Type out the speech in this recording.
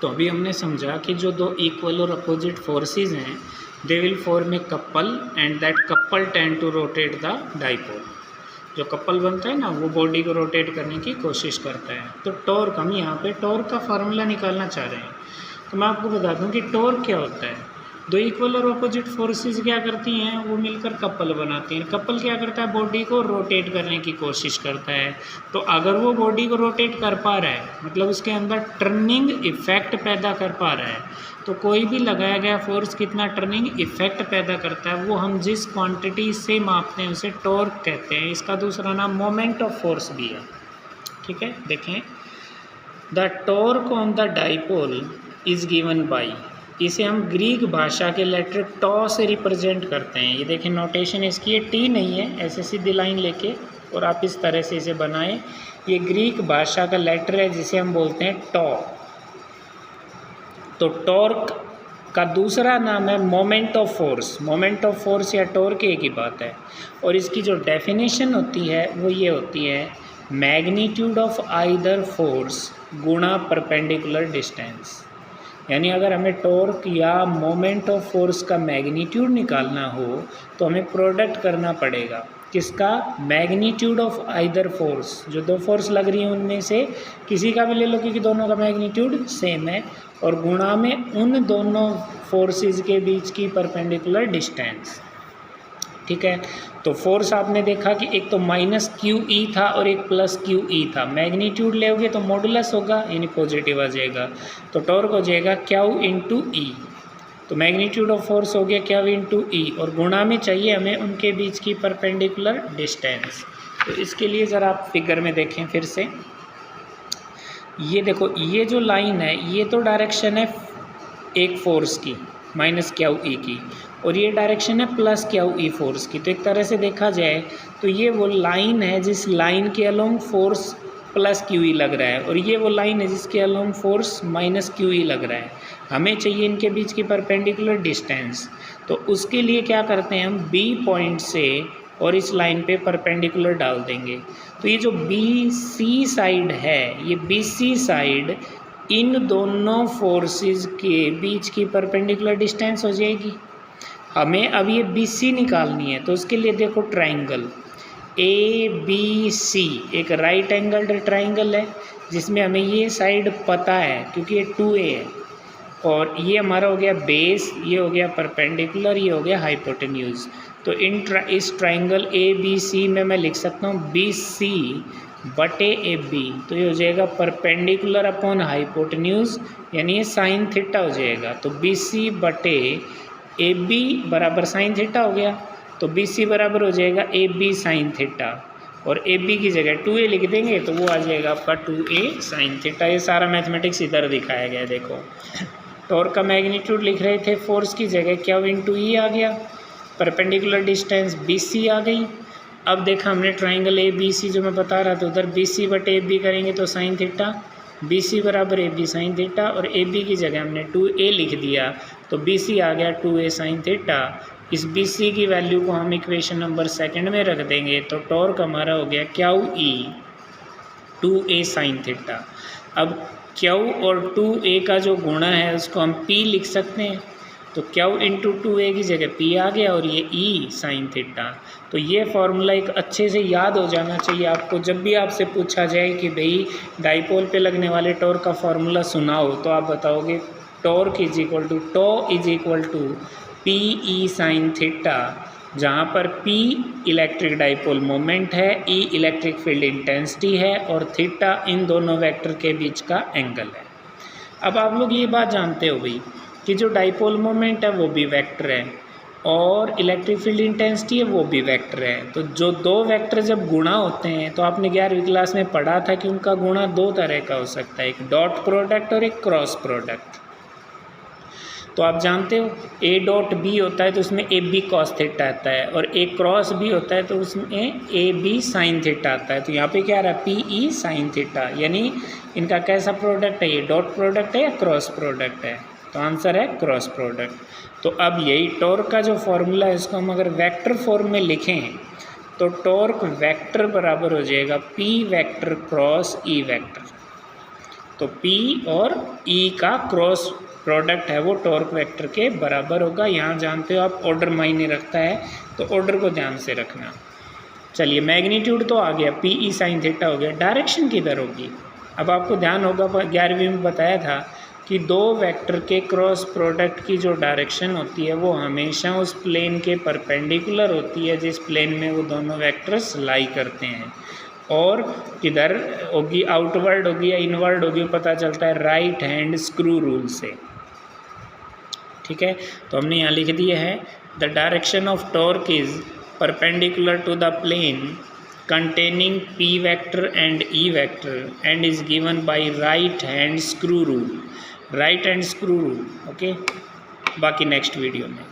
तो अभी हमने समझा कि जो दो इक्वल और अपोजिट फोर्सेस हैं they will form a couple and that couple tend to rotate the dipole. जो कपल बनता है ना वो बॉडी को रोटेट करने की कोशिश करता है। तो टॉर्क, हम यहाँ पे टॉर्क का फार्मूला निकालना चाह रहे हैं। तो मैं आपको बता दूँ कि टॉर्क क्या होता है। दो इक्वल और अपोजिट फोर्सेस क्या करती हैं, वो मिलकर कपल बनाती हैं। कपल क्या करता है, बॉडी को रोटेट करने की कोशिश करता है। तो अगर वो बॉडी को रोटेट कर पा रहा है, मतलब उसके अंदर टर्निंग इफेक्ट पैदा कर पा रहा है, तो कोई भी लगाया गया फोर्स कितना टर्निंग इफेक्ट पैदा करता है वो हम जिस क्वांटिटी से मापते हैं उसे टॉर्क कहते हैं। इसका दूसरा नाम मोमेंट ऑफ फोर्स भी है। ठीक है, देखें, the torque on the dipole is given by, इसे हम ग्रीक भाषा के लेटर टॉ से रिप्रेजेंट करते हैं। ये देखें नोटेशन इसकी, ये टी नहीं है, ऐसे सीधी लाइन लेके और आप इस तरह से इसे बनाएं। ये ग्रीक भाषा का लेटर है जिसे हम बोलते हैं टॉ। तो टॉर्क का दूसरा नाम है moment of force. Moment of force या टॉर्क एक ही बात है। और इसकी जो डेफिनेशन होती है वो ये होती है, मैग्नीट्यूड ऑफ आइदर फोर्स गुणा परपेंडिकुलर डिस्टेंस। यानी अगर हमें टॉर्क या मोमेंट ऑफ फोर्स का मैग्नीट्यूड निकालना हो तो हमें प्रोडक्ट करना पड़ेगा किसका, मैग्नीट्यूड ऑफ आइदर फोर्स। जो दो फोर्स लग रही हैं उनमें से किसी का भी ले लो क्योंकि दोनों का मैग्नीट्यूड सेम है, और गुणा में उन दोनों फोर्सेस के बीच की परपेंडिकुलर डिस्टेंस। ठीक है, तो फोर्स आपने देखा कि एक तो माइनस क्यू ई था और एक प्लस क्यू ई था। मैग्नीट्यूड लेओगे तो मॉडुलस होगा यानी पॉजिटिव आ जाएगा, तो टॉर्क हो जाएगा क्यू इंटू ई। तो मैग्नीट्यूड ऑफ फोर्स हो गया क्यू इंटू ई, और गुणा में चाहिए हमें उनके बीच की परपेंडिकुलर डिस्टेंस। तो इसके लिए ज़रा आप फिगर में देखें फिर से, ये देखो, ये जो लाइन है ये तो डायरेक्शन है एक फोर्स की माइनस क्यू ई की, और ये डायरेक्शन है प्लस क्यू ई फोर्स की। तो एक तरह से देखा जाए तो ये वो लाइन है जिस लाइन के along force plus Q E लग रहा है, और ये वो लाइन है जिसके along force minus Q E लग रहा है। हमें चाहिए इनके बीच की परपेंडिकुलर डिस्टेंस। तो उसके लिए क्या करते हैं, हम बी पॉइंट से और इस लाइन पे परपेंडिकुलर डाल देंगे। तो ये जो बी सी साइड है, ये बी सी साइड इन दोनों फोर्सेस के बीच की परपेंडिकुलर डिस्टेंस हो जाएगी। हमें अब ये बी सी निकालनी है, तो उसके लिए देखो ट्राइंगल ए बी सी एक राइट एंगल्ड ट्राइंगल है जिसमें हमें ये साइड पता है क्योंकि ये 2a है, और ये हमारा हो गया बेस, ये हो गया परपेंडिकुलर, ये हो गया हाइपोटेन्यूज। तो इस ट्राइंगल ए बी सी में मैं लिख सकता हूँ बी सी बटे ए बी। तो ये हो जाएगा परपेंडिकुलर अपॉन हाइपोटेन्यूज, यानी ये साइन थीटा हो जाएगा। तो बी सी बटे ए बी बराबर साइन थीटा हो गया। तो बी सी बराबर हो जाएगा ए बी साइन थीटा, और ए बी की जगह 2a लिख देंगे तो वो आ जाएगा आपका 2a साइन थीटा। ये सारा मैथमेटिक्स इधर दिखाया गया है। देखो, टॉर्क का मैग्नीट्यूड लिख रहे थे, फोर्स की जगह क्यू इंटू ई आ गया, परपेंडिकुलर डिस्टेंस बी सी आ गई। अब देखा हमने ट्राइंगल ए बी सी जो मैं बता रहा था, उधर बी सी बटे ए बी करेंगे तो साइन थीटा, बी सी बराबर ए बी साइन थीटा, और ए बी की जगह हमने 2a लिख दिया तो बी सी आ गया 2a साइन थीटा। इस बी सी की वैल्यू को हम इक्वेशन नंबर 2 में रख देंगे तो टॉर्क हमारा हो गया Q E 2a sine theta. अब क्यू और 2a का जो गुणा है उसको हम p लिख सकते हैं, तो क्यू इंटू 2a की जगह p आ गया, और ये e साइन थीटा। तो ये फार्मूला एक अच्छे से याद हो जाना चाहिए आपको। जब भी आपसे पूछा जाए कि भाई डाइपोल पे लगने वाले टॉर्क का फार्मूला सुनाओ, तो आप बताओगे torque is equal to tau is equal to p e sine theta, जहाँ पर p इलेक्ट्रिक डाइपोल मोमेंट है, e इलेक्ट्रिक फील्ड इंटेंसिटी है, और थीटा इन दोनों वेक्टर के बीच का एंगल है। अब आप लोग ये बात जानते हो भाई कि जो डाइपोल मोमेंट है वो भी वेक्टर है, और इलेक्ट्रिक फील्ड इंटेंसिटी है वो भी वेक्टर है। तो जो दो वेक्टर जब गुणा होते हैं तो आपने 11वीं क्लास में पढ़ा था कि उनका गुणा दो तरह का हो सकता है, एक डॉट प्रोडक्ट और एक क्रॉस प्रोडक्ट। तो आप जानते हो ए डॉट बी होता है तो उसमें ए बी कॉस थीटा आता है, और ए क्रॉस बी होता है तो उसमें ए बी साइन थीटा आता है। तो यहाँ पे क्या आ रहा है, पी ई साइन थीटा, यानी इनका कैसा प्रोडक्ट है, ये डॉट प्रोडक्ट है या क्रॉस प्रोडक्ट है। तो आंसर है क्रॉस प्रोडक्ट। तो अब यही टॉर्क का जो फॉर्मूला है इसको हम अगर वेक्टर फॉर्म में लिखें तो टॉर्क वेक्टर बराबर हो जाएगा P vector cross E vector. तो P और E का क्रॉस प्रोडक्ट है वो टॉर्क वेक्टर के बराबर होगा। यहाँ जानते हो आप ऑर्डर मायने रखता है, तो ऑर्डर को ध्यान से रखना। चलिए मैग्नीट्यूड तो आ गया, PE sin थीटा हो गया। डायरेक्शन किधर होगी? अब आपको ध्यान होगा 11वीं में बताया था कि दो वेक्टर के क्रॉस प्रोडक्ट की जो डायरेक्शन होती है वो हमेशा उस प्लेन के परपेंडिकुलर होती है जिस प्लेन में वो दोनों वेक्टर्स लाई करते हैं। और किधर होगी, आउटवर्ड होगी या इनवर्ड होगी, पता चलता है राइट हैंड स्क्रू रूल से। ठीक है, तो हमने यहाँ लिख दिया है the direction of torque is perpendicular to the plane containing P vector and E vector and is given by right hand screw rule, right hand screw rule। Okay, बाकी नेक्स्ट वीडियो में।